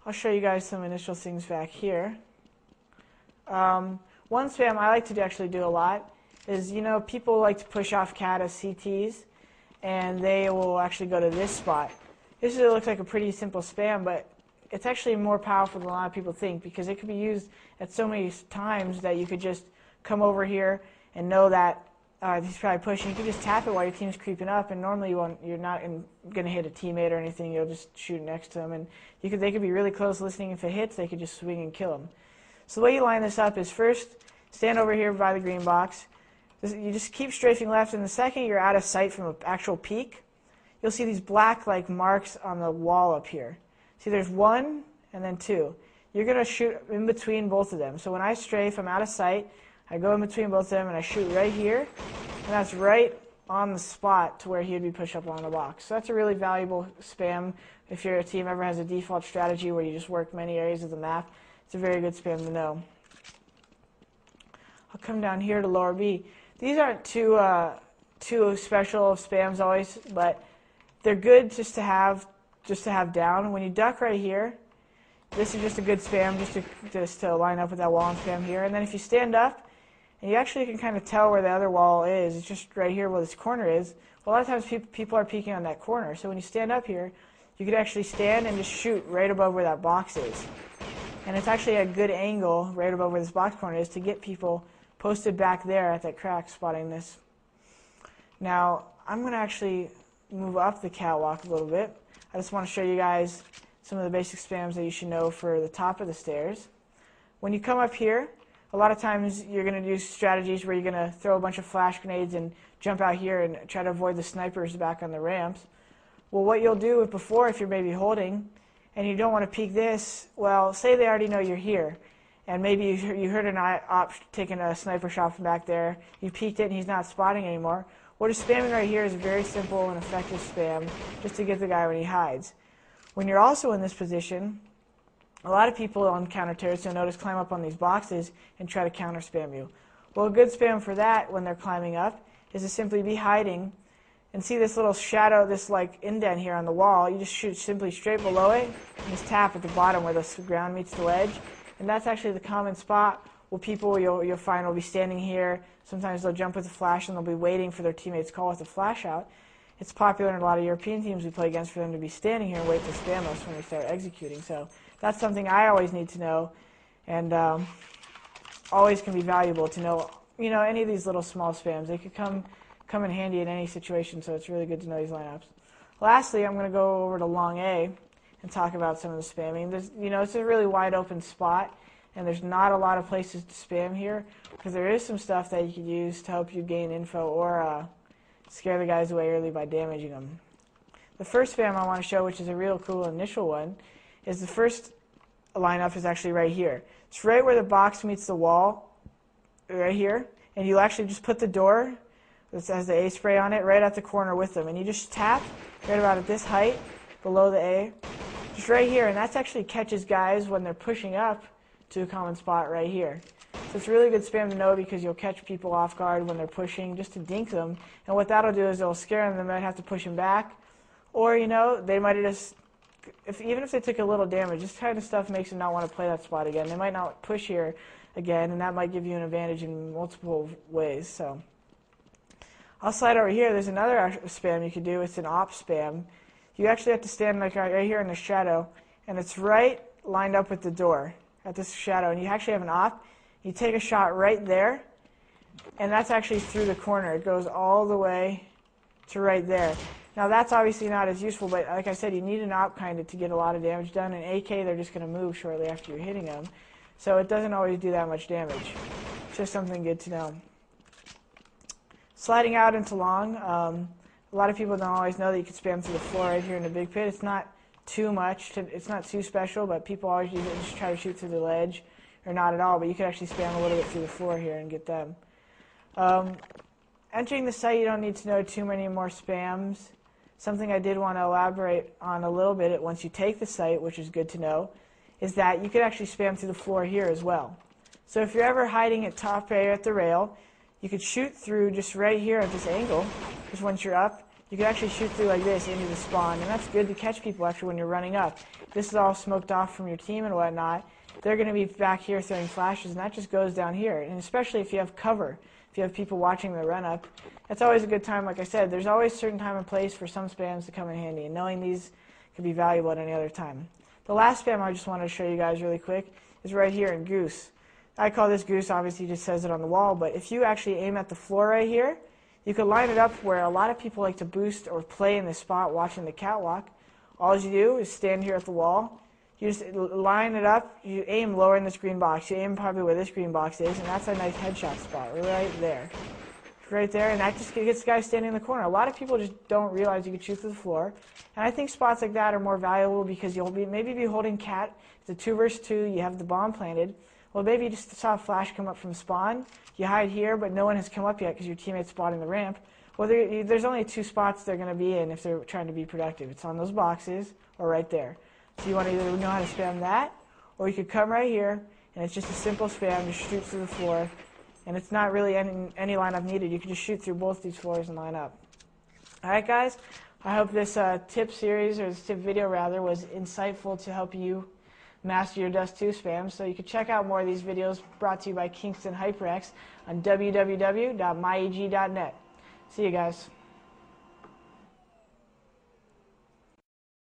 I'll show you guys some initial things back here. One spam I like to actually do a lot is, people like to push off CAD as CTs, and they will actually go to this spot. This looks like a pretty simple spam, but it's actually more powerful than a lot of people think, because it could be used at so many times that you could just come over here and know that he's probably pushing. You can just tap it while your team's creeping up, and normally you're not going to hit a teammate or anything. You'll just shoot next to them, and they could be really close listening. If it hits, they could just swing and kill them. So the way you line this up is first stand over here by the green box. You just keep strafing left, and the second you're out of sight from an actual peak, you'll see these black marks on the wall up here. See, there's 1 and then 2. You're going to shoot in between both of them. So when I strafe, I'm out of sight. I go in between both of them, and I shoot right here, and that's right on the spot to where he would be pushed up along the box. So that's a really valuable spam if your team ever has a default strategy where you just work many areas of the map. It's a very good spam to know. I'll come down here to lower B. These aren't too special spams always, but they're good just to have down. When you duck right here, this is just a good spam just to line up with that wall and spam here. And then if you stand up, and you actually can kind of tell where the other wall is. It's just right here where this corner is. Well, a lot of times people are peeking on that corner. So when you stand up here, you could actually stand and just shoot right above where that box is. And it's actually a good angle right above where this box corner is to get people posted back there at that crack spotting this. Now, I'm going to actually move up the catwalk a little bit. I just want to show you guys some of the basic spams that you should know for the top of the stairs. When you come up here, a lot of times you're going to do strategies where you're going to throw a bunch of flash grenades and jump out here and try to avoid the snipers back on the ramps. Well, what you'll do before, if you're maybe holding and you don't want to peek this, well, say they already know you're here, and maybe you heard an op taking a sniper shot from back there, you peeked it and he's not spotting anymore. Well, just spamming right here is a very simple and effective spam just to get the guy when he hides. When you're also in this position, a lot of people on counter-terrorists, you'll notice, climb up on these boxes and try to counter-spam you. Well, a good spam for that when they're climbing up is to simply be hiding and see this little shadow, this indent here on the wall. You just shoot simply straight below it and just tap at the bottom where the ground meets the ledge. And that's actually the common spot where people you'll find will be standing here. Sometimes they'll jump with a flash and they'll be waiting for their teammates' call with a flash out. It's popular in a lot of European teams we play against for them to be standing here and wait to spam us when we start executing. So that's something I always need to know, and always can be valuable to know. Any of these little small spams, they could come in handy in any situation. So it's really good to know these lineups. Lastly, I'm going to go over to long A and talk about some of the spamming. It's a really wide open spot, and there's not a lot of places to spam here because there is some stuff that you could use to help you gain info or scare the guys away early by damaging them. The first spam I want to show, which is a real cool initial one, is the first lineup is actually right here. It's right where the box meets the wall, right here, and you actually just put the door that has the A spray on it right at the corner with them, and you just tap right about at this height below the A, just right here, and that actually catches guys when they're pushing up to a common spot right here. So it's really good spam to know because you'll catch people off guard when they're pushing just to dink them, and what that'll do is it'll scare them. They might have to push them back, or they might just, even if they took a little damage, this kind of stuff makes them not want to play that spot again. They might not push here again, and that might give you an advantage in multiple ways. So I'll slide over here. There's another spam you could do. It's an op spam. You actually have to stand right here in the shadow, and it's right lined up with the door at this shadow, and you actually have an op. You take a shot right there, and that's actually through the corner. It goes all the way to right there. Now that's obviously not as useful, but like I said, you need an op kind of to get a lot of damage done. In AK, they're just going to move shortly after you're hitting them, so it doesn't always do that much damage. It's just something good to know. Sliding out into long, a lot of people don't always know that you can spam through the floor right here in the big pit. It's not too much, it's not too special, but people always use it and just try to shoot through the ledge, or not at all, but you can actually spam a little bit through the floor here and get them. Entering the site, you don't need to know too many more spams. Something I did want to elaborate on a little bit once you take the site, which is good to know, is that you could actually spam through the floor here as well. So if you're ever hiding at top A at the rail, you could shoot through just right here at this angle, just once you're up. you can actually shoot through like this into the spawn, and that's good to catch people actually when you're running up. This is all smoked off from your team and whatnot. They're going to be back here throwing flashes, and that just goes down here. And especially if you have cover, if you have people watching the run up, that's always a good time. Like I said, there's always a certain time and place for some spams to come in handy, and knowing these could be valuable at any other time. The last spam I just wanted to show you guys really quick is right here in Goose. I call this Goose, obviously it just says it on the wall, but if you actually aim at the floor right here, you could line it up where a lot of people like to boost or play in this spot watching the catwalk. All you do is stand here at the wall. You just line it up. You aim lower in this green box. You aim probably where this green box is, and that's a nice headshot spot right there. Right there, and that just gets the guy standing in the corner. A lot of people just don't realize you can shoot through the floor. And I think spots like that are more valuable because you'll maybe be holding cat. It's a 2 versus 2. You have the bomb planted. Well, maybe you just saw a flash come up from spawn. You hide here, but no one has come up yet because your teammate's spotting the ramp. Well, there's only 2 spots they're going to be in if they're trying to be productive. It's on those boxes or right there. So you want to either know how to spam that, or you could come right here, and it's just a simple spam. Just shoot through the floor, and it's not really any lineup needed. You can just shoot through both these floors and line up. All right, guys. I hope this tip series, or this tip video rather, was insightful to help you master your Dust 2 spam. So you can check out more of these videos brought to you by Kingston HyperX on www.myeg.net. See you guys.